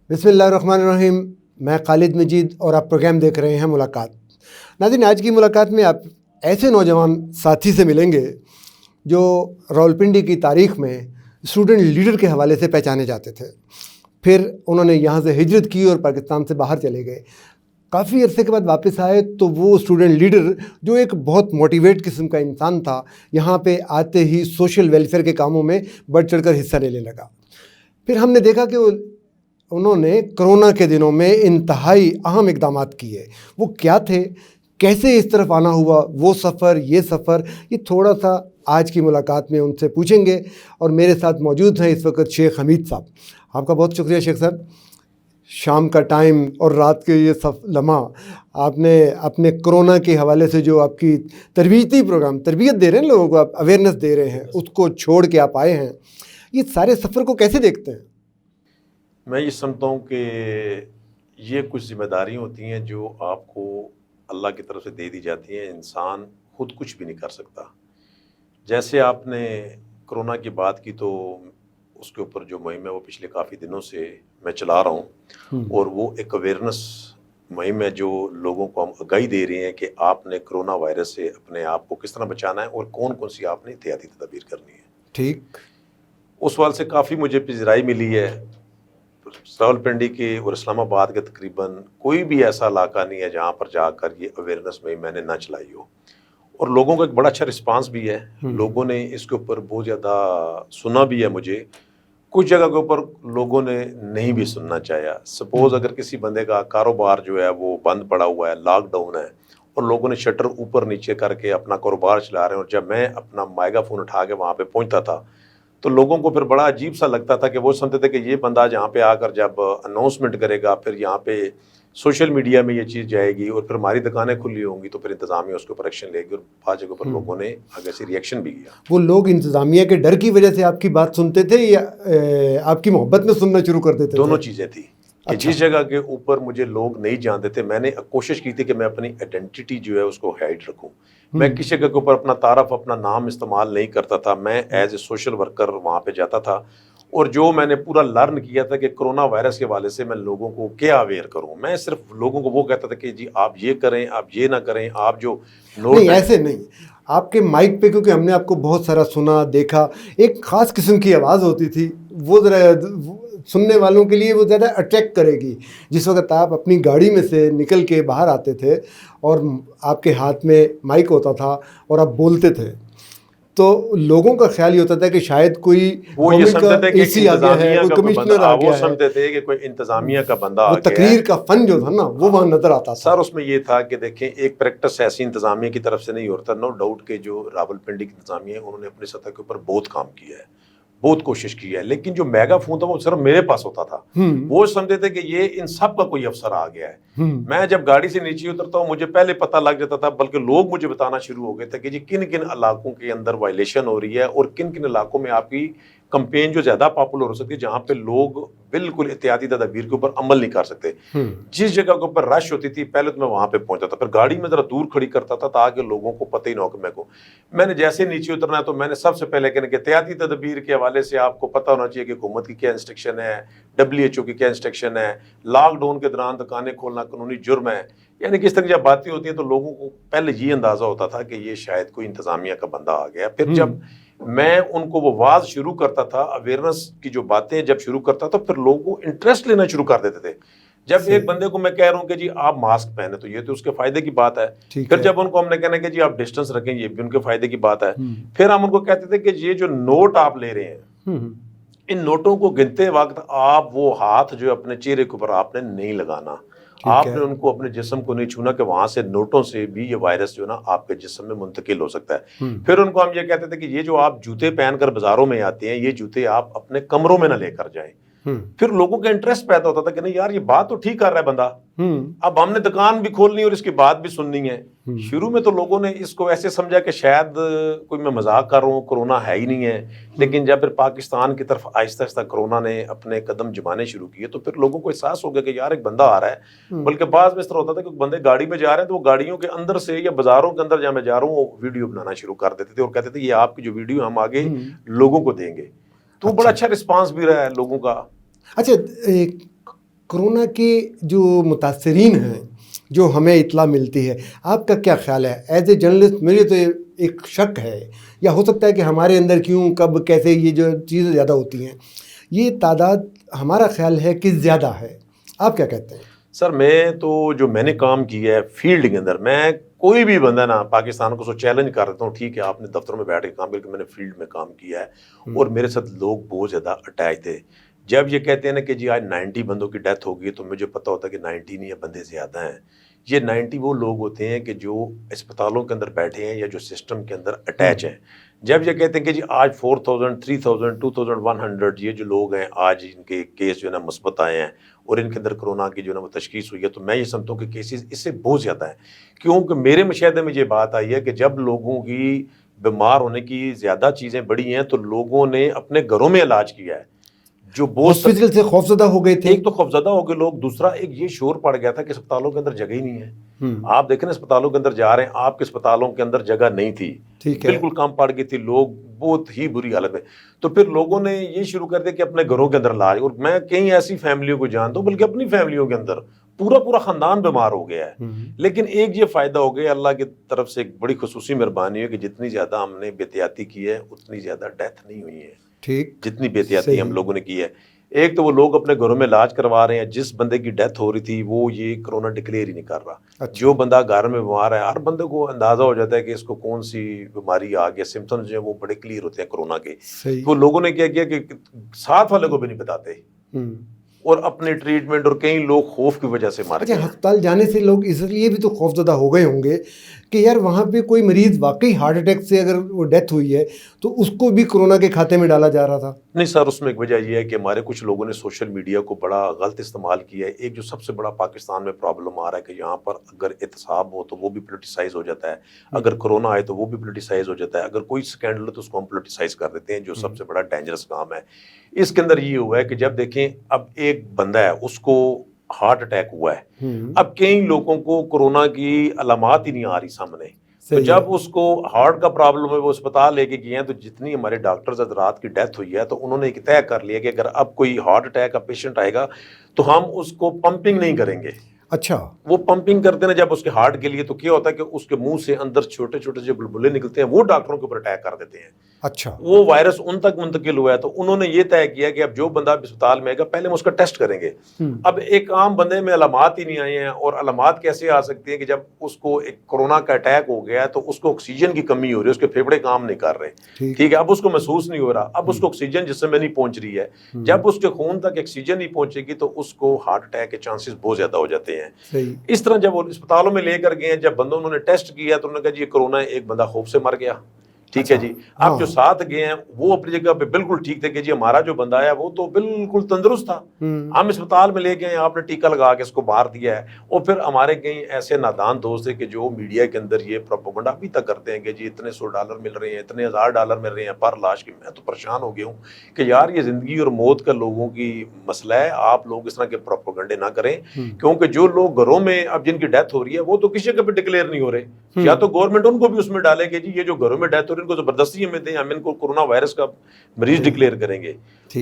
بسم اللہ الرحمن الرحیم. میں خالد مجید اور آپ پروگرام دیکھ رہے ہیں ملاقات. ناظرین، آج کی ملاقات میں آپ ایسے نوجوان ساتھی سے ملیں گے جو راولپنڈی کی تاریخ میں اسٹوڈنٹ لیڈر کے حوالے سے پہچانے جاتے تھے. پھر انہوں نے یہاں سے ہجرت کی اور پاکستان سے باہر چلے گئے. کافی عرصے کے بعد واپس آئے تو وہ اسٹوڈنٹ لیڈر جو ایک بہت موٹیویٹ قسم کا انسان تھا، یہاں پہ آتے ہی سوشل ویلفیئر کے کاموں میں بڑھ چڑھ کر حصہ لینے لگا. پھر ہم نے دیکھا کہ انہوں نے کرونا کے دنوں میں انتہائی اہم اقدامات کیے. وہ کیا تھے، کیسے اس طرف آنا ہوا، وہ سفر، یہ تھوڑا سا آج کی ملاقات میں ان سے پوچھیں گے. اور میرے ساتھ موجود ہیں اس وقت شیخ حمید صاحب. آپ کا بہت شکریہ شیخ صاحب. شام کا ٹائم اور رات کے یہ لمحہ آپ نے اپنے کرونا کے حوالے سے جو آپ کی تربیت دے رہے ہیں، لوگوں کو آپ اویئرنیس دے رہے ہیں، اس کو چھوڑ کے آپ آئے ہیں. یہ سارے سفر کو کیسے دیکھتے ہیں؟ میں یہ سمجھتا ہوں کہ یہ کچھ ذمہ داریاں ہوتی ہیں جو آپ کو اللہ کی طرف سے دے دی جاتی ہیں. انسان خود کچھ بھی نہیں کر سکتا. جیسے آپ نے کرونا کی بات کی تو اس کے اوپر جو مہم ہے وہ پچھلے کافی دنوں سے میں چلا رہا ہوں، اور وہ ایک اویئرنیس مہم ہے جو لوگوں کو ہم آگاہی دے رہے ہیں کہ آپ نے کرونا وائرس سے اپنے آپ کو کس طرح بچانا ہے اور کون کون سی آپ نے احتیاطی تدابیر کرنی ہے. ٹھیک. اس وال سے کافی مجھے پذیرائی ملی ہے. راولپنڈی کے اور اسلام آباد کے تقریباً کوئی بھی ایسا علاقہ نہیں ہے جہاں پر جا کر یہ اویئرنیس میں نے نہ چلائی ہو، اور لوگوں کا ایک بڑا اچھا رسپانس بھی ہے. لوگوں نے اس کے اوپر بہت زیادہ سنا بھی ہے. مجھے کچھ جگہ کے اوپر لوگوں نے نہیں بھی سننا چاہیا. سپوز اگر کسی بندے کا کاروبار جو ہے وہ بند پڑا ہوا ہے، لاک ڈاؤن ہے، اور لوگوں نے شٹر اوپر نیچے کر کے اپنا کاروبار چلا رہے ہیں، اور جب میں اپنا مائیگا فون اٹھا کے وہاں پہ پہنچتا تھا تو لوگوں کو پھر بڑا عجیب سا لگتا تھا کہ وہ سمجھتے تھے کہ یہ بندہ جہاں پہ آ کر جب اناؤنسمنٹ کرے گا، پھر یہاں پہ سوشل میڈیا میں یہ چیز جائے گی اور پھر ہماری دکانیں کھلی ہوں گی تو پھر انتظامیہ اس کے اوپر ایکشن لے گی. اور بعض جگہوں پر لوگوں نے آگے سے ریئیکشن بھی کیا. وہ لوگ انتظامیہ کے ڈر کی وجہ سے آپ کی بات سنتے تھے یا آپ کی محبت میں سننا شروع کر دیتے تھے؟ دونوں چیزیں تھی کہ جس جگہ کے اوپر مجھے لوگ نہیں جانتے تھے، میں نے کوشش کی تھی کہ میں اپنی آئیڈینٹی جو ہے اس کو ہائڈ رکھوں. میں کسی جگہ کے اوپر اپنا تعارف، اپنا نام استعمال نہیں کرتا تھا. میں ایز اے سوشل ورکر وہاں پہ جاتا تھا، اور جو میں نے پورا لرن کیا تھا کہ کرونا وائرس کے حوالے سے میں لوگوں کو کیا اویئر کروں. میں صرف لوگوں کو وہ کہتا تھا کہ جی آپ یہ کریں، آپ یہ نہ کریں، آپ جو نہیں ایسے نہیں. آپ کے مائک پہ کیونکہ ہم نے آپ کو بہت سارا سنا دیکھا، ایک خاص قسم کی آواز ہوتی تھی، وہ ذرا سننے والوں کے لیے وہ زیادہ اٹریکٹ کرے گی. جس وقت آپ اپنی گاڑی میں سے نکل کے باہر آتے تھے اور آپ کے ہاتھ میں مائک ہوتا تھا اور آپ بولتے تھے تو لوگوں کا خیال یہ ہوتا تھا کہ شاید کوئی وہ یہ سمجھتے تھے کہ AC آ گیا ہے، کوئی کمشنر آ گیا ہے. وہ سمجھتے تھے کہ کوئی انتظامیہ کا بندہ آ وہ گیا ہے. تقریر کا فن جو تھا نا وہ وہاں نظر آتا تھا. سر اس میں یہ تھا کہ دیکھیں ایک پریکٹس ایسی انتظامیہ کی طرف سے نہیں ہوتا. نو ڈاؤٹ کہ جو راولپنڈی کی انتظامیہ ہے انہوں نے اپنی سطح کے اوپر بہت کام کیا ہے، بہت کوشش کی ہے. لیکن جو میگا فون تھا وہ صرف میرے پاس ہوتا تھا. وہ سمجھتے تھے کہ یہ ان سب کا کوئی افسر آ گیا ہے. میں جب گاڑی سے نیچے اترتا ہوں مجھے پہلے پتہ لگ جاتا تھا، بلکہ لوگ مجھے بتانا شروع ہو گئے تھے کہ جی کن کن علاقوں کے اندر وائلیشن ہو رہی ہے اور کن کن علاقوں میں آپ کی کمپین جو زیادہ پاپولر ہو سکتی ہے، جہاں پہ لوگ بالکل احتیاطی تدابیر کے اوپر عمل نہیں کر سکتے. جس جگہ کے اوپر رش ہوتی تھی پہلے تو میں وہاں پہ پہنچتا تھا، پھر گاڑی میں ذرا دور کھڑی کرتا تھا تاکہ لوگوں کو پتہ ہی نہ ہو کہ میں نے جیسے نیچے اترنا ہے تو میں نے سب سے پہلے کہنا کہ احتیاطی تدابیر کے حوالے سے آپ کو پتہ ہونا چاہیے کہ حکومت کی کیا انسٹرکشن ہے، WHO کی کیا انسٹرکشن ہے، لاک ڈاؤن کے دوران دکانیں کھولنا قانونی جرم ہے. یعنی کس طرح جب باتیں ہوتی ہیں تو لوگوں کو پہلے یہ اندازہ ہوتا تھا کہ یہ شاید کوئی انتظامیہ کا بندہ آ گیا. پھر جب میں ان کو وہ واز شروع کرتا تھا، اویئرنیس کی جو باتیں جب شروع کرتا تھا، پھر لوگوں کو انٹرسٹ لینا شروع کر دیتے تھے. جب ایک بندے کو میں کہہ رہا ہوں کہ جی آپ ماسک پہنے تو یہ تو اس کے فائدے کی بات ہے. پھر جب ان کو ہم نے کہنا کہ جی آپ ڈسٹنس رکھیں یہ بھی ان کے فائدے کی بات ہے. پھر ہم ان کو کہتے تھے کہ یہ جو نوٹ آپ لے رہے ہیں ان نوٹوں کو گنتے وقت آپ وہ ہاتھ جو اپنے چہرے کے اوپر آپ نے نہیں لگانا. آپ نے ان کو اپنے جسم کو نہیں چھونا کہ وہاں سے نوٹوں سے بھی یہ وائرس جو ہے نا آپ کے جسم میں منتقل ہو سکتا ہے. پھر ان کو ہم یہ کہتے تھے کہ یہ جو آپ جوتے پہن کر بازاروں میں آتے ہیں یہ جوتے آپ اپنے کمروں میں نہ لے کر جائیں. پھر لوگوں کا انٹرسٹ پیدا ہوتا تھا کہ نہیں یار یہ بات تو ٹھیک کر رہا ہے بندہ، اب ہم نے دکان بھی کھولنی اور اس کی بات بھی سننی ہے. شروع میں تو لوگوں نے اس کو ایسے سمجھا کہ شاید کوئی میں مذاق کر رہا ہوں، کرونا ہے ہی نہیں ہے. لیکن جب پھر پاکستان کی طرف آہستہ آہستہ کرونا نے اپنے قدم جمانے شروع کیے تو پھر لوگوں کو احساس ہو گیا کہ یار ایک بندہ آ رہا ہے. بلکہ بعض میں اس طرح ہوتا تھا کہ بندے گاڑی میں جا رہے ہیں تو وہ گاڑیوں کے اندر سے یا بازاروں کے اندر جہاں میں جا رہا ہوں وہ ویڈیو بنانا شروع کر دیتے تھے اور کہتے تھے یہ آپ کی جو ویڈیو ہم آگے لوگوں کو دیں گے. تو بڑا اچھا رسپانس بھی رہا ہے لوگوں کا. اچھا کورونا کے جو متاثرین ہیں جو ہمیں اطلاع ملتی ہے، آپ کا کیا خیال ہے ایز اے جرنلسٹ؟ مجھے تو ایک شک ہے، یا ہو سکتا ہے کہ ہمارے اندر کیوں کب کیسے یہ جو چیزیں زیادہ ہوتی ہیں، یہ تعداد ہمارا خیال ہے کہ زیادہ ہے، آپ کیا کہتے ہیں؟ سر میں تو جو میں نے کام کیا ہے فیلڈ کے اندر، میں کوئی بھی بندہ نا پاکستان کو سو چیلنج کر دیتا ہوں، ٹھیک ہے آپ نے دفتروں میں بیٹھ کے کام کیا کہ میں نے فیلڈ میں کام کیا ہے، اور میرے ساتھ لوگ بہت زیادہ اٹیچ تھے۔ جب یہ کہتے ہیں نا کہ جی آج 90 بندوں کی ڈیتھ ہوگی تو مجھے پتہ ہوتا ہے کہ 90 نہیں ہے، بندے زیادہ ہیں۔ یہ 90 وہ لوگ ہوتے ہیں کہ جو اسپتالوں کے اندر بیٹھے ہیں یا جو سسٹم کے اندر اٹیچ ہیں۔ جب یہ کہتے ہیں کہ جی آج 4000 3000 2100 یہ جو لوگ ہیں آج ان کے کیس جو ہے نا مثبت آئے ہیں اور ان کے اندر کورونا کی جو ہے نا وہ تشخیص ہوئی ہے، تو میں یہ سمجھتا ہوں کہ کیسز اس سے بہت زیادہ ہیں، کیونکہ میرے مشاہدے میں یہ بات آئی ہے کہ جب لوگوں کی بیمار ہونے کی زیادہ چیزیں بڑھی ہیں تو لوگوں نے اپنے گھروں میں علاج کیا ہے، جو بہت ہاسپٹل سے خوفزدہ ہو گئے تھے۔ ایک تو خوفزدہ ہو گئے لوگ، دوسرا ایک یہ شور پڑ گیا تھا کہ اسپتالوں کے اندر جگہ ہی نہیں ہے۔ آپ دیکھیں نا اسپتالوں کے اندر جا رہے ہیں، آپ کے اسپتالوں کے اندر جگہ نہیں تھی، بالکل کم پڑ گئی تھی، لوگ بہت ہی بری حالت میں۔ تو پھر لوگوں نے یہ شروع کر دیا کہ اپنے گھروں کے اندر علاج، اور میں کئی ایسی فیملیوں کو جانتا ہوں بلکہ اپنی فیملیوں کے اندر پورا خاندان بیمار ہو گیا ہے۔ لیکن ایک یہ فائدہ ہو گیا، اللہ کی طرف سے ایک بڑی خصوصی مہربانی ہے کہ جتنی زیادہ ہم نے احتیاطی کی ہے اتنی زیادہ ڈیتھ نہیں ہوئی ہے، ٹھیک، جتنی بے احتیاطی ہم لوگوں نے کی ہے۔ ایک تو وہ لوگ اپنے گھروں میں علاج کروا رہے ہیں، جس بندے کی ڈیتھ ہو رہی تھی وہ یہ کرونا ڈکلیئر ہی نہیں کر رہا۔ جو بندہ گھر میں بیمار ہے، ہر بندے کو اندازہ ہو جاتا ہے کہ اس کو کون سی بیماری آ گیا، سمپٹمز جو ہیں وہ بڑے کلیئر ہوتے ہیں کرونا کے۔ تو لوگوں نے کیا کیا کہ ساتھ والے کو بھی نہیں بتاتے اور اپنے ٹریٹمنٹ، اور کئی لوگ خوف کی وجہ سے مار گئے۔ ہسپتال جانے سے لوگ اس لیے بھی تو خوفزدہ ہو گئے ہوں گے کہ یار وہاں پہ کوئی مریض واقعی ہارٹ اٹیک سے اگر وہ ڈیتھ ہوئی ہے تو اس کو بھی کرونا کے کھاتے میں ڈالا جا رہا تھا۔ نہیں سر، اس میں ایک وجہ یہ ہے کہ ہمارے کچھ لوگوں نے سوشل میڈیا کو بڑا غلط استعمال کیا ہے۔ ایک جو سب سے بڑا پاکستان میں پرابلم آ رہا ہے کہ یہاں پر اگر احتساب ہو تو وہ بھی پولیٹیسائز ہو جاتا ہے، اگر کرونا آئے تو وہ بھی پولیٹیسائز ہو جاتا ہے، اگر کوئی سکینڈل ہے تو اس کو ہم پولیٹیسائز کر دیتے ہیں، جو سب سے بڑا ڈینجرس کام ہے۔ اس کے اندر یہ ہوا ہے کہ جب دیکھیں اب ایک بندہ ہے اس کو ہارٹ اٹیک ہوا ہے، اب کئی لوگوں کو کرونا کی علامات ہی نہیں آ رہی سامنے، تو جب اس کو ہارٹ کا پرابلم ہے وہ اسپتال لے کے گئے ہیں، تو جتنی ہمارے ڈاکٹرز حضرات کی ڈیتھ ہوئی ہے تو انہوں نے ایک طے کر لیا کہ اگر اب کوئی ہارٹ اٹیک کا پیشنٹ آئے گا تو ہم اس کو پمپنگ نہیں کریں گے۔ اچھا، وہ پمپنگ کرتے ہیں جب اس کے ہارٹ کے لیے، تو کیا ہوتا ہے کہ اس کے منہ سے اندر چھوٹے چھوٹے جو بلبلے نکلتے ہیں وہ ڈاکٹروں کے اوپر اٹیک کر دیتے ہیں۔ اچھا، وہ وائرس ان تک منتقل ہوا ہے، تو انہوں نے یہ طے کیا کہ اب جو بندہ اسپتال میں آئے گا پہلے ہم اس کا ٹیسٹ کریں گے۔ اب ایک عام بندے میں علامات ہی نہیں آئے ہیں، اور علامات کیسے آ سکتی ہیں کہ جب اس کو ایک کورونا کا اٹیک ہو گیا ہے تو اس کو آکسیجن کی کمی ہو رہی ہے، اس کے پھیپھڑے کام نہیں کر رہے، ٹھیک ہے، اب اس کو محسوس نہیں ہو رہا، اب اس کو آکسیجن جسم میں نہیں پہنچ رہی ہے، جب اس کے خون تک آکسیجن نہیں پہنچے گی تو اس کو ہارٹ اٹیک کے چانسز بہت زیادہ ہو جاتے ہیں۔ اس طرح جب وہ اسپتالوں میں لے کر گئے ہیں، جب بندوں انہوں نے ٹیسٹ کیا تو انہوں نے کہا جی یہ کرونا ہے، ایک بندہ خوف سے مر گیا، ٹھیک ہے جی۔ اب جو ساتھ گئے ہیں وہ اپنی جگہ پہ بالکل ٹھیک تھے کہ جی ہمارا جو بندہ ہے وہ تو بالکل تندرست تھا، ہم اسپتال میں لے گئے ہیں، آپ نے ٹیکہ لگا کے اس کو باہر دیا ہے۔ اور پھر ہمارے کئی ایسے نادان دوست تھے کہ جو میڈیا کے اندر یہ پروپیگنڈا ابھی تک کرتے ہیں کہ جی اتنے $100 مل رہے ہیں، اتنے $1000 مل رہے ہیں پر لاش کی۔ میں تو پریشان ہو گیا ہوں کہ یار یہ زندگی اور موت کا لوگوں کی مسئلہ ہے، آپ لوگ اس طرح کے پروپیگنڈے نہ کریں، کیونکہ جو لوگ گھروں میں اب جن کی ڈیتھ ہو رہی ہے وہ تو کسی جگہ پہ ڈکلیئر نہیں ہو رہے، یا تو گورنمنٹ ان کو بھی اس میں ڈالے کہ جی یہ جو گھروں میں ڈیتھ ہو رہی ہے ان کو زبردستی ہمیں دیں، ہم ان کو کورونا وائرس کا مریض ڈکلیئر کریں گے۔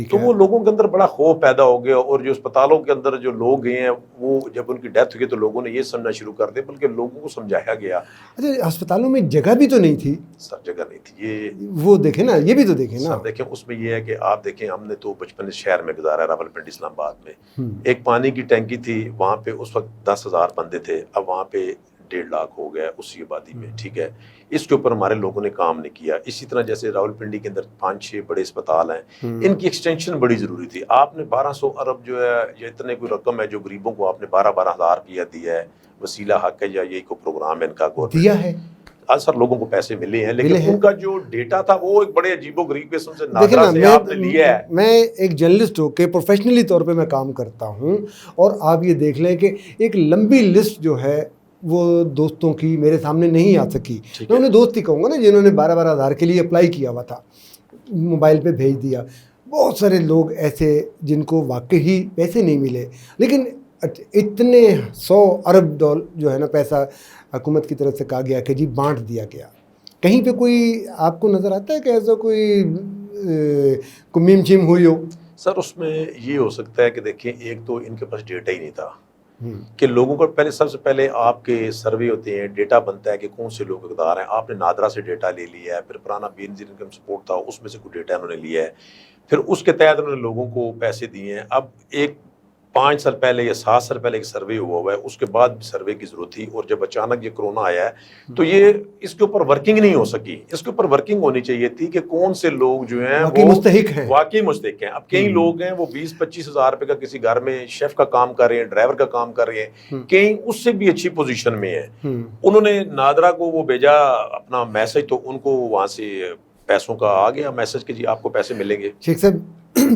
تو وہ لوگوں کے اندر بڑا خوف پیدا ہو گیا، اور جو اسپتالوں کے اندر جو لوگ گئے ہیں وہ جب ان کی ڈیتھ ہوئی تو لوگوں نے یہ سمجھنا شروع کر دیا، بلکہ لوگوں کو سمجھایا گیا۔ اچھا، اسپتالوں میں جگہ بھی تو نہیں تھی سر، جگہ نہیں تھی، یہ وہ دیکھیں نا، یہ بھی تو دیکھیں نا۔ سر دیکھیں اس میں یہ ہے کہ آپ دیکھیں ہم نے تو بچپن شہر میں گزارا ہے، راولپنڈی اسلام آباد میں ایک پانی کی ٹینکی تھی، وہاں پہ اس وقت 10,000 بندے تھے، اب وہاں پہ 1.5 لاکھ ہو گیا اسی آبادی میں، ٹھیک ہے۔ اس کے اوپر ہمارے لوگوں نے کام نہیں کیا۔ اسی طرح جیسے راولپنڈی کے اندر 5-6 بڑے اسپتال ہیں، ان کی ایکسٹینشن بڑی ضروری تھی۔ آپ نے 1200 ارب جو ہے یا اتنے کوئی رقم ہے جو غریبوں کو آپ نے 12,000 روپیہ دیا ہے، وسیلہ حق ہے یا یہی کوئی پروگرام ہے ان کا گورنمنٹ دیا ہے، آج سر لوگوں کو پیسے ملے ہیں، لیکن ان کا جو ڈیٹا تھا وہ ایک بڑے عجیب و غریب قسم سے نادرا سے آپ نے لیا ہے۔ میں ایک جرنلسٹ ہو کے پروفیشنلی طور پہ میں کام کرتا ہوں، اور آپ یہ دیکھ لیں کہ ایک لمبی لسٹ جو ہے وہ دوستوں کی میرے سامنے نہیں آ سکی۔ میں انہیں دوست ہی کہوں گا نا جنہوں نے 12,000 کے لیے اپلائی کیا ہوا تھا، موبائل پہ بھیج دیا۔ بہت سارے لوگ ایسے جن کو واقعی پیسے نہیں ملے، لیکن اتنے 100 ارب جو ہے نا پیسہ حکومت کی طرف سے کہا گیا کہ جی بانٹ دیا گیا۔ کہیں پہ کوئی آپ کو نظر آتا ہے کہ ایسا کوئی کمیم چیم ہوئی ہو؟ سر اس میں یہ ہو سکتا ہے کہ دیکھیں ایک تو ان کے پاس ڈیٹا ہی نہیں تھا کہ لوگوں کو پہلے سب سے پہلے آپ کے سروے ہوتے ہیں، ڈیٹا بنتا ہے کہ کون سے لوگ اقدار ہیں. آپ نے نادرا سے ڈیٹا لے لیا ہے، پھر پرانا بے نظیر انکم سپورٹ تھا اس میں سے کوئی ڈیٹا انہوں نے لیا ہے، پھر اس کے تحت انہوں نے لوگوں کو پیسے دیے ہیں. اب ایک 5 سال پہلے یا 7 سال پہلے ایک سروے ہوا ہے، اس کے بعد سروے کی ضرورت تھی، اور جب اچانک یہ کرونا آیا ہے تو یہ اس کے اوپر ورکنگ نہیں ہو سکی. اس کے اوپر ورکنگ ہونی چاہیے تھی کہ کون سے لوگ جو ہیں وہ واقعی مستحق ہیں. اب کئی لوگ ہیں وہ 20-25 ہزار روپے کا کسی گھر میں شیف کا کام کر رہے ہیں، ڈرائیور کا کام کر رہے ہیں، کئی اس سے بھی اچھی پوزیشن میں ہیں. انہوں نے نادرا کو وہ بھیجا اپنا میسج، تو ان کو وہاں سے پیسوں کا آ گیا میسج کہ جی آپ کو پیسے ملیں گے. شیخ صاحب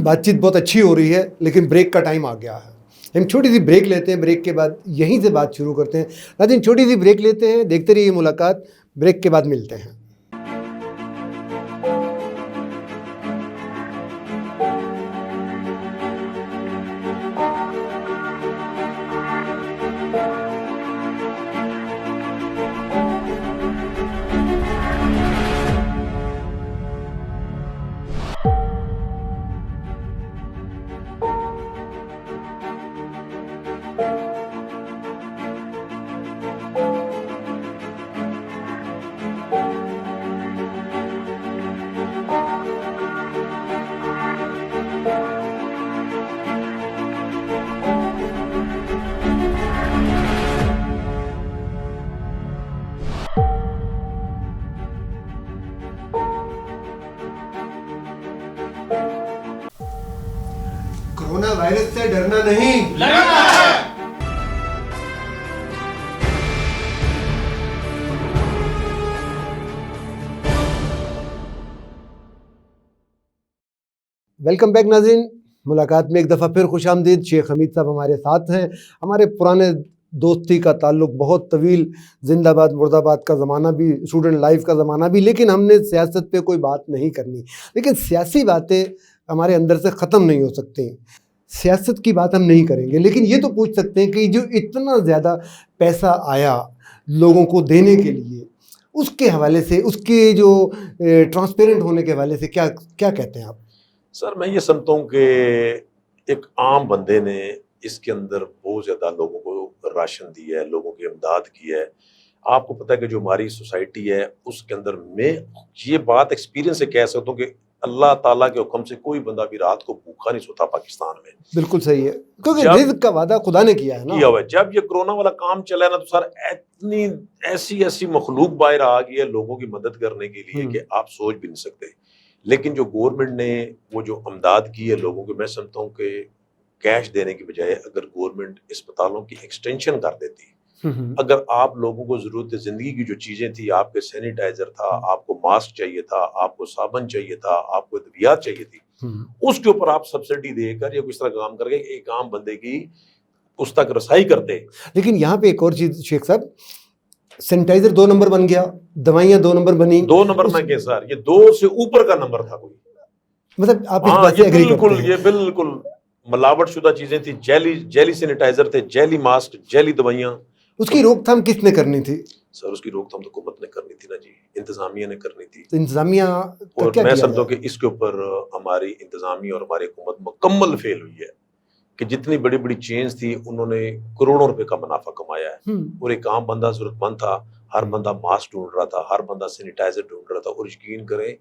بات چیت بہت اچھی ہو رہی ہے، لیکن بریک کا ٹائم آ گیا ہے. ہم چھوٹی سی بریک لیتے ہیں، بریک کے بعد یہیں سے بات شروع کرتے ہیں. ناظرین چھوٹی سی بریک لیتے ہیں، دیکھتے رہیے ملاقات، بریک کے بعد ملتے ہیں. کورونا وائرس سے ڈرنا نہیں، لڑنا ہے. ویلکم بیک ناظرین، ملاقات میں ایک دفعہ پھر خوش آمدید. شیخ حمید صاحب ہمارے ساتھ ہیں. ہمارے پرانے دوستی کا تعلق بہت طویل، زندہ باد مرد آباد کا زمانہ بھی، اسٹوڈنٹ لائف کا زمانہ بھی، لیکن ہم نے سیاست پہ کوئی بات نہیں کرنی. لیکن سیاسی باتیں ہمارے اندر سے ختم نہیں ہو سکتی. سیاست کی بات ہم نہیں کریں گے، لیکن یہ تو پوچھ سکتے ہیں کہ جو اتنا زیادہ پیسہ آیا لوگوں کو دینے کے لیے، اس کے حوالے سے، اس کے جو ٹرانسپیرنٹ ہونے کے حوالے سے کیا کہتے ہیں آپ؟ سر میں یہ سمجھتا ہوں کہ ایک عام بندے نے اس کے اندر بہت زیادہ لوگوں کو راشن دیا ہے، لوگوں کی امداد کی ہے. آپ کو پتہ ہے کہ جو ہماری سوسائٹی ہے اس کے اندر میں یہ بات ایکسپیرینس سے کہہ سکتا ہوں کہ اللہ تعالیٰ کے حکم سے کوئی بندہ بھی رات کو بھوکا نہیں سوتا پاکستان میں. بالکل صحیح ہے، کیونکہ رزق کا وعدہ خدا نے کیا ہے نا. جب یہ کرونا والا کام چلا ہے نا، تو سر اتنی ایسی مخلوق باہر آ گئی ہے لوگوں کی مدد کرنے کے لیے کہ آپ سوچ بھی نہیں سکتے. لیکن جو گورنمنٹ نے وہ جو امداد کی ہے لوگوں کو، میں سمجھتا ہوں کہ کیش دینے کی بجائے اگر گورنمنٹ اسپتالوں کی ایکسٹینشن کر دیتی، اگر آپ لوگوں کو ضرورت زندگی کی جو چیزیں تھی، آپ کے سینیٹائزر تھا، آپ کو ماسک چاہیے تھا، آپ کو صابن چاہیے تھا، آپ کو ادویات چاہیے تھی، اس کے اوپر آپ سبسڈی دے کر یا کس طرح کام کر کے ایک عام بندے کی اس تک رسائی کرتے. لیکن یہاں پہ ایک اور چیز شیخ صاحب، سینیٹائزر 2 نمبر بن گیا، دوائیاں 2 نمبر بنی. 2 نمبر میں کہ سر یہ 2 سے اوپر کا نمبر تھا کوئی. مطلب آپ اس بات سے ایگری کرتے ہیں؟ یہ بالکل ملاوٹ شدہ چیزیں تھی. جیلی سینیٹائزر تھے، جیلی ماسک، جیلی دوائیاں. اس کی روک تھام کس نے کرنی تھی؟ سر اس کی روک تھام تو حکومت نے کرنی تھی نا جی، انتظامیہ نے کرنی تھی. انتظامیہ اور میں سمجھتا ہوں کہ اس کے اوپر ہماری انتظامیہ اور ہماری حکومت مکمل فیل ہوئی ہے کہ جتنی بڑی بڑی چینز تھی انہوں نے کروڑوں روپے کا منافع کمایا ہے. اور ایک عام بندہ ضرورت مند تھا، ہر بندہ ماسک ڈھونڈ رہا تھا، ہر بندہ سینیٹائزر ڈھونڈ رہا تھا. اور یقین کریں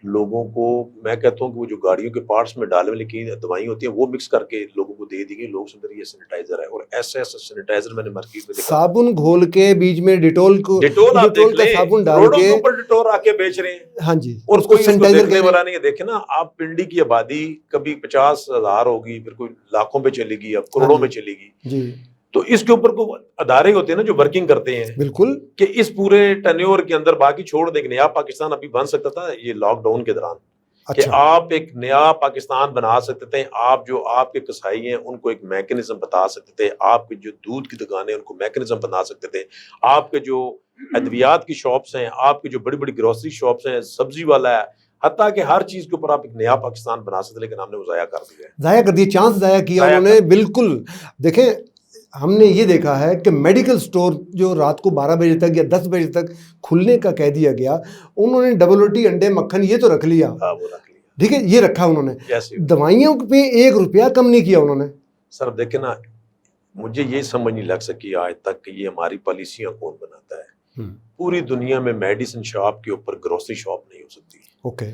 لوگوں کو میں کہتا ہوں کہ وہ جو گاڑیوں کے پارٹس میں ڈالے والی دوائیں ہوتی ہیں وہ مکس کر کے لوگوں کو دے دی گئی. لوگ سمجھ رہے یہ سینیٹائزر ہے، اور ایسا سینیٹائزر میں نے مارکیٹ میں دیکھا، صابن گھول کے بیچ میں ڈیٹول کا صابن ڈال کے اوپر ڈیٹول آ کے بیچ رہے ہیں. ہاں جی، اور کوئی سینیٹائزر دینے والا نہیں ہے. دیکھیں نا آپ، پنڈی کی آبادی کبھی 50,000 ہوگی، پھر کوئی لاکھوں پہ چلے گی، اب کروڑوں میں چلے گی جی. تو اس کے اوپر کو ادارے ہوتے ہیں نا جو ورکنگ کرتے ہیں، بالکل، کہ اس پورے ٹینیور کے اندر باقی چھوڑ دیں کہ نیا پاکستان ابھی بن سکتا تھا یہ لاک ڈاؤن کے دوران. کہ آپ ایک نیا پاکستان بنا سکتے تھے. آپ جو آپ کے کسائی ہیں ان کو ایک میکینزم بتا سکتے تھے، آپ کے جو دودھ کی دکانیں ان کو میکینزم بنا سکتے تھے، آپ کے جو ادویات کی شاپس ہیں، آپ کی جو بڑی بڑی گروسری شاپس ہیں، سبزی والا ہے، حتیٰ کہ ہر چیز کے اوپر آپ ایک نیا پاکستان بنا سکتے. لیکن ہم نے وہ ضائع کر دیا، چانس ضائع کیا انہوں نے. بالکل دیکھیں، ہم نے یہ دیکھا ہے کہ میڈیکل سٹور جو رات کو 12 بجے تک یا 10 بجے تک کھلنے کا کہہ دیا گیا، انہوں نے ڈبل روٹی، انڈے، مکھن یہ تو رکھ لیا، ٹھیک ہے، یہ رکھا انہوں نے. کیسے دوائیوں پہ 1 روپیہ کم نہیں کیا انہوں نے. سر دیکھیں نا، مجھے یہ سمجھ نہیں لگ سکی آج تک کہ یہ ہماری پالیسیاں کون بناتا ہے. پوری دنیا میں میڈیسن شاپ کے اوپر گروسری شاپ نہیں ہو سکتی. اوکے.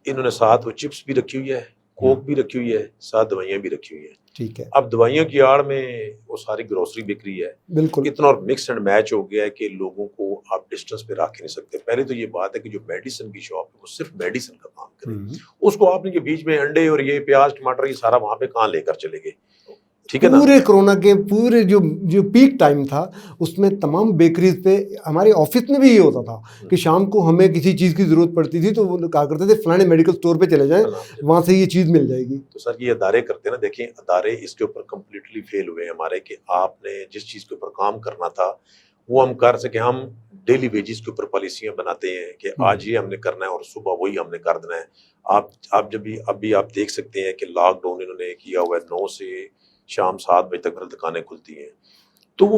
انہوں نے ساتھ وہ چپس بھی رکھی ہوئی ہے، کوک بھی رکھی ہوئی ہے، ساتھ دوائیاں بھی رکھی ہوئی ہیں. ٹھیک ہے. اب دوائیوں کی آڑ میں وہ ساری گروسری بک رہی ہے. بالکل. اتنا اور مکس اینڈ میچ ہو گیا ہے کہ لوگوں کو آپ ڈسٹنس پہ رکھ نہیں سکتے. پہلے تو یہ بات ہے کہ جو میڈیسن کی شاپ ہے وہ صرف میڈیسن کا کام کرے. اس کو آپ نے یہ بیچ میں انڈے اور یہ پیاز ٹماٹر یہ سارا وہاں پہ کہاں لے کر چلے گئے. ٹھیک ہے نا. پورے کرونا کے پورے جو پیک ٹائم تھا اس میں تمام بیکریز پہ، ہمارے آفس میں بھی یہ ہوتا تھا کہ شام کو ہمیں کسی چیز کی ضرورت پڑتی تھی تو وہ کہا کرتے تھے فلانے میڈیکل اسٹور پہ چلے جائیں، وہاں سے یہ چیز مل جائے گی. تو سر یہ ادارے کرتے ہیں نا، دیکھیں ادارے اس کے اوپر کمپلیٹلی فیل ہوئے ہیں ہمارے، کہ آپ نے جس چیز کے اوپر کام کرنا تھا وہ ہم کر سکے. ہم ڈیلی ویجز کے اوپر پالیسیاں بناتے ہیں کہ آج یہ ہم نے کرنا ہے اور صبح وہی ہم نے کر دینا ہے. آپ جب بھی ابھی آپ دیکھ سکتے ہیں کہ لاک ڈاؤن انہوں نے کیا ہوا ہے، 9 سے شام 7 بجے تک دکانیں کھلتی ہیں. تو وہ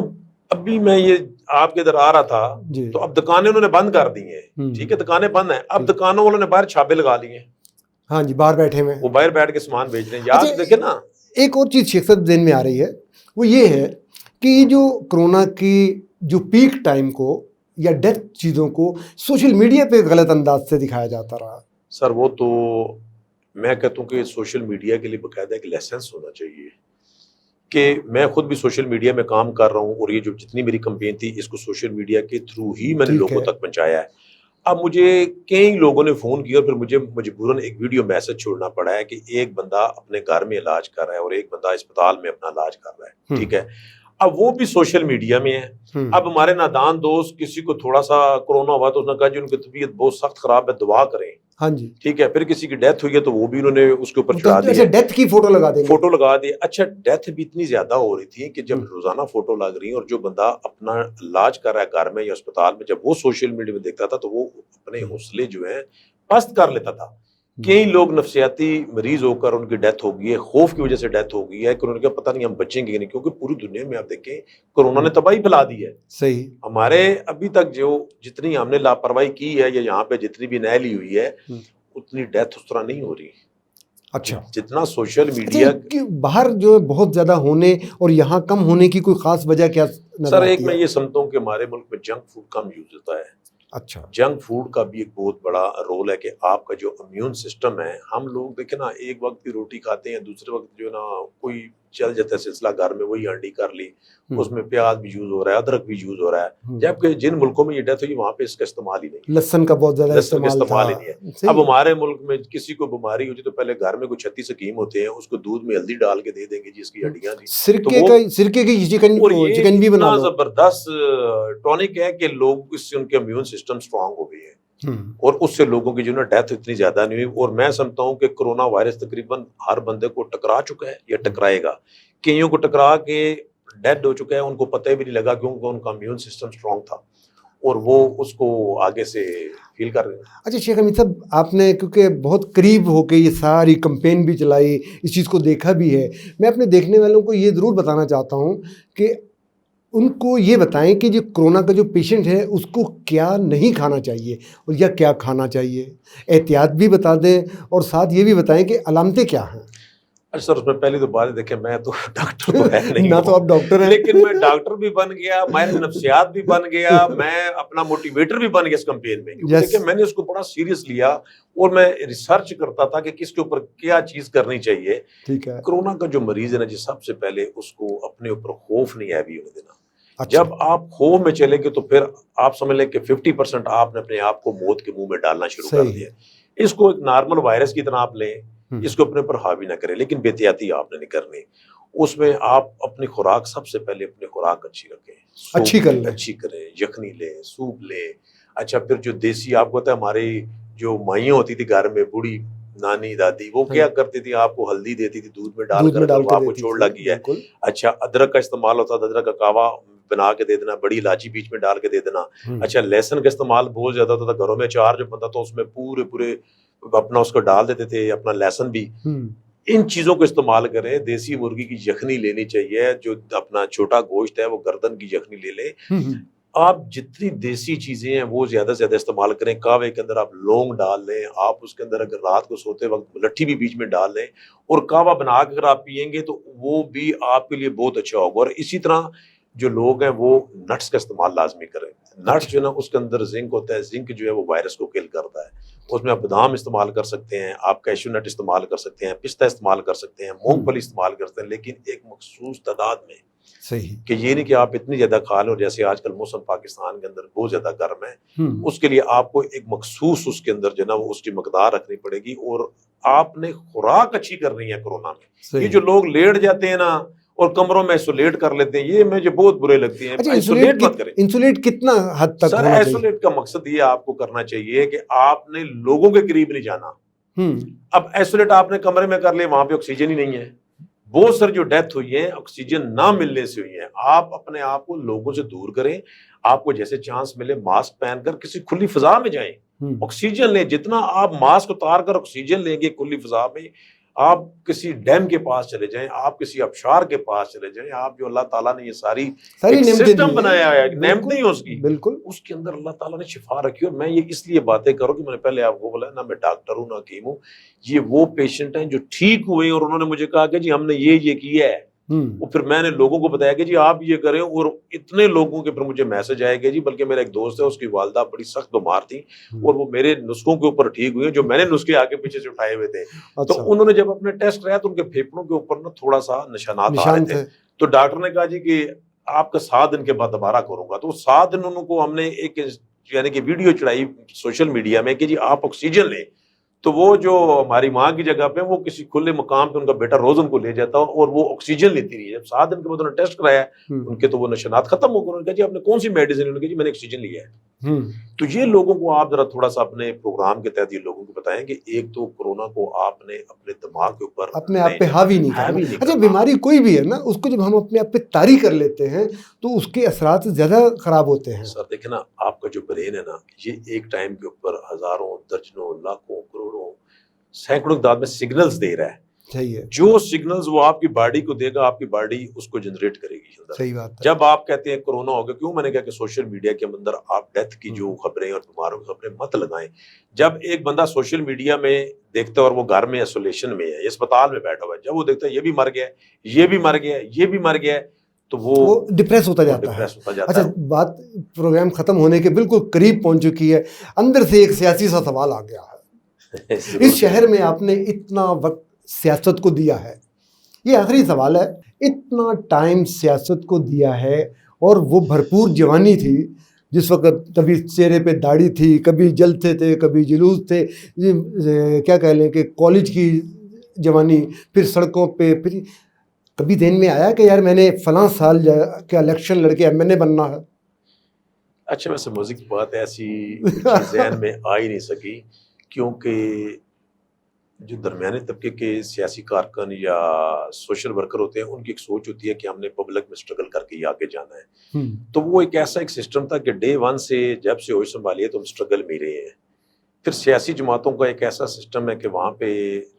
ابھی میں یہ آپ کے ادھر آ رہا تھا تو اب دکانیں انہوں نے بند کر دی ہیں. ٹھیک ہے، دکانیں بند ہیں. اب دکانوں والوں نے باہر چھاپے لگا لیے ہیں. ہاں جی، باہر بیٹھے ہوئے، وہ باہر بیٹھ کے سامان بیچ رہے ہیں. یاد دیکھیں نا، ایک اور چیز شیخ صاحب ذہن میں آ رہی ہے، وہ یہ ہے کہ یہ جو کرونا کی جو پیک ٹائم کو یا ڈیتھ چیزوں کو سوشل میڈیا پہ غلط انداز سے دکھایا جاتا رہا. سر وہ تو میں کہتا ہوں کہ سوشل میڈیا کے لیے باقاعدہ ایک لائسنس ہونا چاہیے. کہ میں خود بھی سوشل میڈیا میں کام کر رہا ہوں اور یہ جو جتنی میری کمپین تھی اس کو سوشل میڈیا کے تھرو ہی میں نے لوگوں تک پہنچایا ہے. اب مجھے کئی لوگوں نے فون کیا اور پھر مجھے مجبوراً ایک ویڈیو میسج چھوڑنا پڑا ہے کہ ایک بندہ اپنے گھر میں علاج کر رہا ہے اور ایک بندہ اسپتال میں اپنا علاج کر رہا ہے. ٹھیک ہے، اب وہ بھی سوشل میڈیا میں ہے. اب ہمارے نادان دوست کسی کو تھوڑا سا کرونا ہوا تو اس نے کہا جی ان کی طبیعت بہت سخت خراب ہے، دعا کریں. ہاں جی. ٹھیک ہے، پھر کسی کی ڈیتھ ہوئی ہے تو وہ بھی انہوں نے اس کے اوپر چڑھا دیا. اچھا، ڈیتھ کی فوٹو لگا دیں، فوٹو لگا دی. اچھا، ڈیتھ بھی اتنی زیادہ ہو رہی تھی کہ جب روزانہ فوٹو لگ رہی اور جو بندہ اپنا علاج کر رہا ہے گھر میں یا اسپتال میں، جب وہ سوشل میڈیا میں دیکھتا تھا تو وہ اپنے حوصلے جو ہیں پست کر لیتا تھا. کئی لوگ نفسیاتی مریض ہو کر ان کی ڈیتھ ہو گئی ہے، خوف کی وجہ سے ڈیتھ ہو گئی ہے کہ انہوں نے کہا پتہ نہیں ہم بچیں گے نہیں، کیونکہ پوری دنیا میں آپ دیکھیں کورونا نے تباہی پھیلا دی ہے. صحیح. ہمارے ابھی تک جو جتنی ہم نے لاپرواہی کی ہے یا یہاں پہ جتنی بھی نیلی ہوئی ہے اتنی ڈیتھ اس طرح نہیں ہو رہی. اچھا، جتنا سوشل میڈیا باہر جو ہے بہت زیادہ ہونے اور یہاں کم ہونے کی کوئی خاص وجہ کیا نظر سر؟ آتی ایک ہے؟ میں یہ سمجھتا ہوں کہ ہمارے ملک میں جنک فوڈ کم یوز ہوتا ہے. اچھا. جنک فوڈ کا بھی ایک بہت بڑا رول ہے کہ آپ کا جو امیون سسٹم ہے، ہم لوگ دیکھیں نا ایک وقت کی روٹی کھاتے ہیں، دوسرے وقت جو ہے نا کوئی چل جاتا ہے سلسلہ گھر میں، وہی ہانڈی کر لی، اس میں پیاز بھی یوز ہو رہا ہے، ادرک بھی یوز ہو رہا ہے. جبکہ جن ملکوں میں یہ ڈیتھ ہوئی وہاں پہ اس کا استعمال ہی نہیں، لہسن کا بہت زیادہ استعمال ہی نہیں ہے. اب ہمارے ملک میں کسی کو بیماری ہوتی تو پہلے گھر میں کوئی 36 حکیم ہوتے ہیں، اس کو دودھ میں ہلدی ڈال کے دے دیں گے جی اس کی ہڈیاں نہیں، سرکے کی چکن بھی بنا لو. زبردست ٹونک ہے کہ لوگ اس سے ان کے امیون سسٹم سٹرانگ ہو گئی ہے اور اس سے لوگوں کی جو نا ڈیتھ اتنی زیادہ نہیں ہوئی. اور میں سمجھتا ہوں کہ کرونا وائرس تقریباً ہر بندے کو ٹکرا چکا ہے یا ٹکرائے گا. کئیوں کو ٹکرا کے ڈیتھ ہو چکا ہے، ان کو پتہ بھی نہیں لگا کیونکہ ان کا امیون سسٹم سٹرانگ تھا اور وہ اس کو آگے سے فیل کر رہے ہیں. اچھا شیخ حمید صاحب، آپ نے کیونکہ بہت قریب ہو کے یہ ساری کمپین بھی چلائی، اس چیز کو دیکھا بھی ہے، میں اپنے دیکھنے والوں کو یہ ضرور بتانا چاہتا ہوں کہ ان کو یہ بتائیں کہ جو کرونا کا جو پیشنٹ ہے اس کو کیا نہیں کھانا چاہیے اور یا کیا کھانا چاہیے، احتیاط بھی بتا دیں اور ساتھ یہ بھی بتائیں کہ علامتیں کیا ہیں. اچھا سر، اس میں پہلی تو بات دیکھیں میں تو ڈاکٹر تو ہے نہیں، نہ تو آپ ڈاکٹر ہیں، لیکن میں ڈاکٹر بھی بن گیا، ماہر نفسیات بھی بن گیا، میں اپنا موٹیویٹر بھی بن گیا اس کمپین میں. دیکھیں میں نے اس کو بڑا سیریس لیا اور میں ریسرچ کرتا تھا کہ کس کے اوپر کیا چیز کرنی چاہیے. ٹھیک ہے. کرونا کا جو مریض ہے نا جی، سب سے پہلے اس کو اپنے اوپر خوف نہیں ہیوی ہونے دینا. جب آپ خوف میں چلیں گے تو پھر آپ سمجھ لیں کہ 50% آپ نے اپنے آپ کو موت کے منہ میں ڈالنا شروع کر دیا. اس کو ایک نارمل وائرس کی طرح آپ لیں، اس کو اپنے پر حاوی نہ کریں، لیکن بے احتیاطی آپ نے نہیں کرنی. اس میں آپ اپنی خوراک سب سے پہلے اپنی خوراک اچھی رکھیں، اچھی کریں، یخنی لیں، سوپ لیں. اچھا پھر جو دیسی آپ کو پتا ہے ہماری جو مائیں ہوتی تھی گھر میں، بوڑھی نانی دادی، وہ کیا کرتی تھی، آپ کو ہلدی دیتی تھی دودھ میں ڈال کر، آپ کو چوٹ لگی ہے. اچھا ادرک کا استعمال ہوتا تھا، ادرک کا کعوہ بنا کے دے دینا، بڑی الائچی بیچ میں ڈال کے دے دینا. اچھا لہسن کا استعمال بہت زیادہ ہوتا تھا گھروں میں، اچار جو بنتا تھا اس میں پورے اپنا اس کو ڈال دیتے تھے، اپنا لہسن بھی. ان چیزوں کو استعمال کریں. دیسی مرغی کی یخنی لینی چاہیے، جو اپنا چھوٹا گوشت ہے وہ گردن کی یخنی لے لیں. آپ جتنی دیسی چیزیں ہیں وہ زیادہ سے زیادہ استعمال کریں. کہوے کے اندر آپ لونگ ڈال لیں, آپ اس کے اندر اگر رات کو سوتے وقت لٹھی بھی بیچ میں ڈال لیں, اور کہوہ بنا کے اگر آپ پیئیں گے تو وہ بھی آپ کے لیے بہت اچھا ہوگا. اور اسی طرح جو لوگ ہیں وہ نٹس کا استعمال لازمی کریں. نٹس جو ہے نا اس کے اندر زنک ہوتا ہے, زنک جو ہے وہ وائرس کو کل کرتا ہے. اس میں آپ بادام استعمال کر سکتے ہیں, آپ کیشو نٹ استعمال کر سکتے ہیں, پستہ استعمال کر سکتے ہیں, مونگ پھلی استعمال کرتے ہیں, لیکن ایک مخصوص تعداد میں. صحیح کہ یہ نہیں کہ آپ اتنی زیادہ کھا لیں, اور جیسے آج کل موسم پاکستان کے اندر بہت زیادہ گرم ہے, اس کے لیے آپ کو ایک مخصوص اس کے اندر جو ہے نا وہ اس کی مقدار رکھنی پڑے گی. اور آپ نے خوراک اچھی کرنی ہے کورونا میں. یہ جو لوگ لیٹ جاتے ہیں نا اور کمروں میں ایسولیٹ کر لیتے ہیں, یہ مجھے بہت برے لگتے ہیں. ایسولیٹ مت کریں. انسولیٹ کتنا حد تک سر ایسولیٹ کا مقصد یہ آپ کو کرنا چاہیے کہ آپ نے لوگوں کے قریب نہیں جانا. اب ایسولیٹ آپ نے کمرے میں کر لیا, وہاں پہ آکسیجن ہی نہیں ہے. بہت سر جو ڈیتھ ہوئی ہیں آکسیجن نہ ملنے سے ہوئی ہیں. آپ اپنے آپ کو لوگوں سے دور کریں. آپ کو جیسے چانس ملے ماسک پہن کر کسی کھلی فضا میں جائیں, آکسیجن لیں. جتنا آپ ماسک اتار کر آکسیجن لیں گے کھلی فضا میں, آپ کسی ڈیم کے پاس چلے جائیں, آپ کسی آبشار کے پاس چلے جائیں, آپ جو اللہ تعالیٰ نے یہ ساری سسٹم بنایا ہے, نعمتیں ہیں اس کی, بالکل اس کے اندر اللہ تعالیٰ نے شفا رکھی. اور میں یہ اس لیے باتیں کروں کہ میں نے پہلے آپ کو بولا نہ میں ڈاکٹر ہوں نہ حکیم ہوں. یہ وہ پیشنٹ ہیں جو ٹھیک ہوئے ہیں اور انہوں نے مجھے کہا کہ جی ہم نے یہ کیا ہے, اور پھر میں نے لوگوں کو بتایا کہ جی آپ یہ کریں. اور اتنے لوگوں کے پھر مجھے میسج آئے گا جی, بلکہ میرا ایک دوست ہے اس کی والدہ بڑی سخت بیمار تھی اور وہ میرے نسخوں کے اوپر ٹھیک ہوئی ہیں جو میں نے نسخے آگے پیچھے سے اٹھائے ہوئے تھے. تو انہوں نے جب اپنے ٹیسٹ کرایا تو ان کے پھیپھڑوں کے اوپر نا تھوڑا سا نشانات آ رہے تھے. تو ڈاکٹر نے کہا جی کہ آپ کا 7 دن کے بعد دوبارہ کروں گا. تو 7 دن انہوں کو ہم نے ایک یعنی کہ ویڈیو چڑھائی سوشل میڈیا میں کہ جی آپ آکسیجن لیں. تو وہ جو ہماری ماں کی جگہ پہ وہ کسی کھلے مقام پہ ان کا بیٹا روز ان کو لے جاتا اور وہ آکسیجن لیتی رہی. جب 7 دن کے بعد انہوں نے ٹیسٹ کرایا ان کے تو وہ نشانات ختم ہو گئے. انہوں نے کہا جی آپ نے کون سی میڈیسن, انہوں نے کہا جی میں نے آکسیجن لیا ہے. تو یہ لوگوں کو آپ ذرا تھوڑا سا اپنے پروگرام کے تحت یہ لوگوں کو بتائیں کہ ایک تو کورونا کو آپ نے اپنے دماغ کے اوپر اپنے آپ پہ حاوی نہیں کرنا. اچھا بیماری کوئی بھی ہے نا, اس کو جب ہم اپنے آپ پہ طاری کر لیتے ہیں تو اس کے اثرات زیادہ خراب ہوتے ہیں. سر دیکھیں نا, آپ کا جو برین ہے نا یہ ایک ٹائم کے اوپر ہزاروں درجنوں لاکھوں کروڑوں سینکڑوں تعداد میں سگنلز دے رہا ہے. صحیح ہے. جو سگنلز وہ آپ کی باڈی کو دے گا, آپ کی باڈی اس کو جنریٹ کرے گی. صحیح بات ہے. جب آپ کہتے ہیں کورونا ہو گیا, کیوں میں نے کہا کہ سوشل میڈیا کے اندر آپ ڈیتھ کی جو خبریں اور بیماروں کی خبریں مت لگائیں. جب ایک بندہ سوشل میڈیا میں دیکھتا ہے اور وہ گھر میں ایسولیشن میں ہے, اسپتال میں بیٹھا ہوا ہے, جب وہ دیکھتا ہے یہ بھی مر گیا ہے, یہ بھی مر گیا ہے, یہ بھی مر گیا ہے, تو وہ ڈپریس ہوتا جاتا ہے. اچھا بات پروگرام ختم ہونے کے بالکل قریب پہنچ چکی ہے. اندر سے ایک سیاسی سا سوال آ گیا ہے. اس شہر میں آپ نے اتنا وقت سیاست کو دیا ہے, یہ آخری سوال ہے, اتنا ٹائم سیاست کو دیا ہے اور وہ بھرپور جوانی تھی جس وقت کبھی چہرے پہ داڑھی تھی, کبھی جلتے تھے, کبھی جلوس تھے, کیا کہہ لیں کہ کالج کی جوانی, پھر سڑکوں پہ, پھر کبھی ذہن میں آیا کہ یار میں نے فلاں سال کے الیکشن لڑ کے ایم این اے بننا ہے؟ اچھا ویسے موضوع کی بات ایسی ذہن میں آ ہی نہیں سکی, کیونکہ جو درمیانے طبقے کے سیاسی کارکن یا سوشل ورکر ہوتے ہیں ان کی ایک سوچ ہوتی ہے کہ ہم نے پبلک میں سٹرگل کر کے آگے جانا ہے. تو وہ ایک ایسا ایک سسٹم تھا کہ ڈے 1 سے جب سے ہوش سنبھالی ہے تو ہم سٹرگل میں رہے ہیں. پھر سیاسی جماعتوں کا ایک ایسا سسٹم ہے کہ وہاں پہ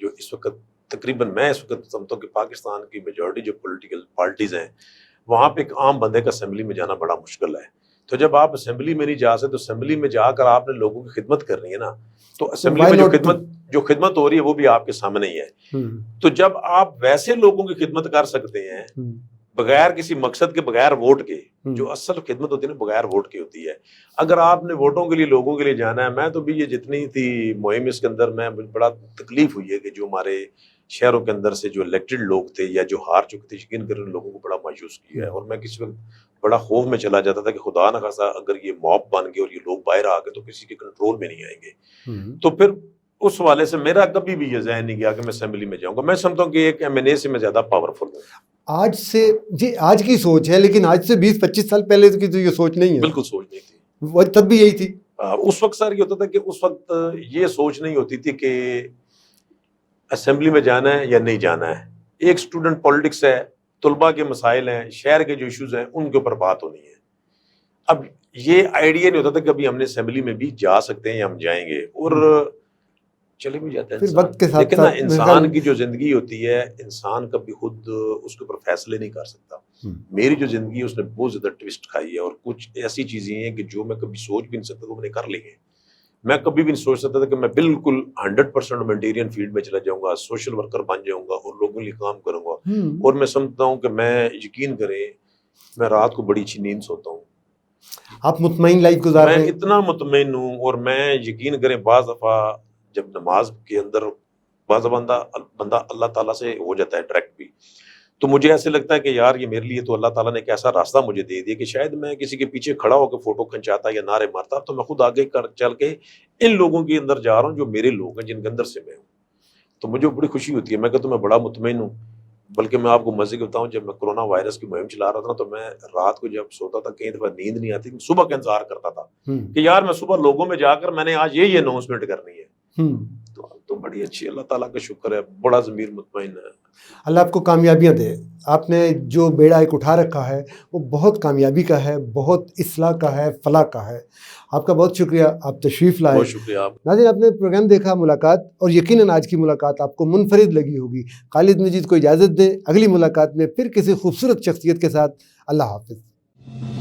جو اس وقت تقریباً میں اس وقت سمجھتا ہوں کہ پاکستان کی میجورٹی جو پولیٹیکل پارٹیز ہیں وہاں پہ ایک عام بندے کا اسمبلی میں جانا بڑا مشکل ہے. تو جب آپ اسمبلی میں نہیں جا سکتے تو اسمبلی میں جا کر آپ نے لوگوں کی خدمت کرنی ہے نا, تو اسمبلی میں جو خدمت ہو رہی ہے وہ بھی آپ کے سامنے ہی ہے. تو جب آپ ویسے لوگوں کی خدمت کر سکتے ہیں بغیر کسی مقصد کے, بغیر ووٹ کے, جو اصل خدمت ہوتی ہے نا بغیر ووٹ کی ہوتی ہے. اگر آپ نے ووٹوں کے لیے لوگوں کے لیے جانا ہے, میں تو بھی یہ جتنی تھی مہم اس کے اندر میں بڑا تکلیف ہوئی ہے کہ جو ہمارے شہروں کے اندر سے جو الیکٹڈ لوگ تھے یا جو ہار چکے تھے, یقین کریں لوگوں کو بڑا مایوس کیا ہے. اور میں کسی وقت بڑا خوف میں چلا جاتا تھا کہ خدا نہ خاصا اگر یہ موب بن گئے اور یہ لوگ باہر آ گئے تو کسی کے کنٹرول میں نہیں آئیں گے. تو پھر اس حوالے سے میرا کبھی بھی یہ ذہن نہیں گیا کہ میں اسمبلی میں جاؤں گا. میں سمجھتا ہوں کہ ایک ایم این اے سے میں زیادہ پاورفل ہوں. آج سے جی آج کی سوچ ہے, لیکن آج سے 20-25 سال پہلے کی تو یہ سوچ نہیں ہے. بالکل سوچ نہیں تھی, وہ تب بھی یہی تھی. اس وقت سر یہ ہوتا تھا کہ اس وقت یہ سوچ نہیں ہوتی تھی کہ اسمبلی میں جانا ہے یا نہیں جانا ہے. ایک اسٹوڈنٹ پالیٹکس ہے, طلباء کے مسائل ہیں, شہر کے جو ایشوز ہیں ان کے اوپر بات ہونی ہے. اب یہ آئیڈیا نہیں ہوتا تھا کہ ابھی ہم نے اسمبلی میں بھی جا سکتے ہیں یا ہم جائیں گے. اور چلے بھی جاتا ہے پھر انسان. وقت کے ساتھ لیکن نا ساتھ میرے انسان خیال- کی جو زندگی ہوتی ہے انسان کبھی خود اس کے اوپر فیصلے نہیں کر سکتا. میری جو زندگی ہے اس نے بہت زیادہ ٹوسٹ کھائی ہے اور کچھ ایسی چیزیں ہیں کہ جو میں کبھی سوچ بھی نہیں سکتا وہ میں نے کر لی ہیں. میں کبھی بھی نہیں سوچ سکتا تھا کہ میں بالکل 100% ہیومینٹیرین فیلڈ میں چلا جاؤں گا, سوشل ورکر بن جاؤں گا اور لوگوں کے لیے کام کروں گا. اور میں سمجھتا ہوں کہ میں, یقین کریں, میں رات کو بڑی اچھی نیند سوتا ہوں. آپ مطمئن لائف گزار میں رہے ہیں. اتنا مطمئن ہوں. اور میں یقین کریں بعض دفعہ جب نماز کے اندر بعض بندہ اللہ تعالیٰ سے ہو جاتا ہے ڈائریکٹ بھی, تو مجھے ایسے لگتا ہے کہ یار یہ میرے لیے تو اللہ تعالیٰ نے ایک ایسا راستہ مجھے دے دیا کہ شاید میں کسی کے پیچھے کھڑا ہو کے فوٹو کھنچاتا یا نعرے مارتا, تو میں خود آگے چل کے ان لوگوں کے اندر جا رہا ہوں جو میرے لوگ ہیں, جن کے اندر سے میں ہوں. تو مجھے بڑی خوشی ہوتی ہے. میں کہتا ہوں میں بڑا مطمئن ہوں. بلکہ میں آپ کو مزے کے بتاؤں, جب میں کرونا وائرس کی مہم چلا رہا تھا تو میں رات کو جب سوتا تھا کئی دفعہ نیند نہیں آتی, صبح کا انتظار کرتا تھا کہ یار میں صبح لوگوں میں جا کر میں نے آج یہ اناؤنسمنٹ کرنی ہے. تو بڑی اچھی, اللہ تعالیٰ کا شکر ہے, بڑا ضمیر مطمئن ہے. اللہ آپ کو کامیابیاں دے. آپ نے جو بیڑا ایک اٹھا رکھا ہے وہ بہت کامیابی کا ہے, بہت اصلاح کا ہے, فلاح کا ہے. آپ کا بہت شکریہ, آپ تشریف لائے. بہت شکریہ آپ. ناظرین, آپ نے پروگرام دیکھا ملاقات, اور یقیناً آج کی ملاقات آپ کو منفرد لگی ہوگی. خالد مجید کو اجازت دیں, اگلی ملاقات میں پھر کسی خوبصورت شخصیت کے ساتھ. اللہ حافظ.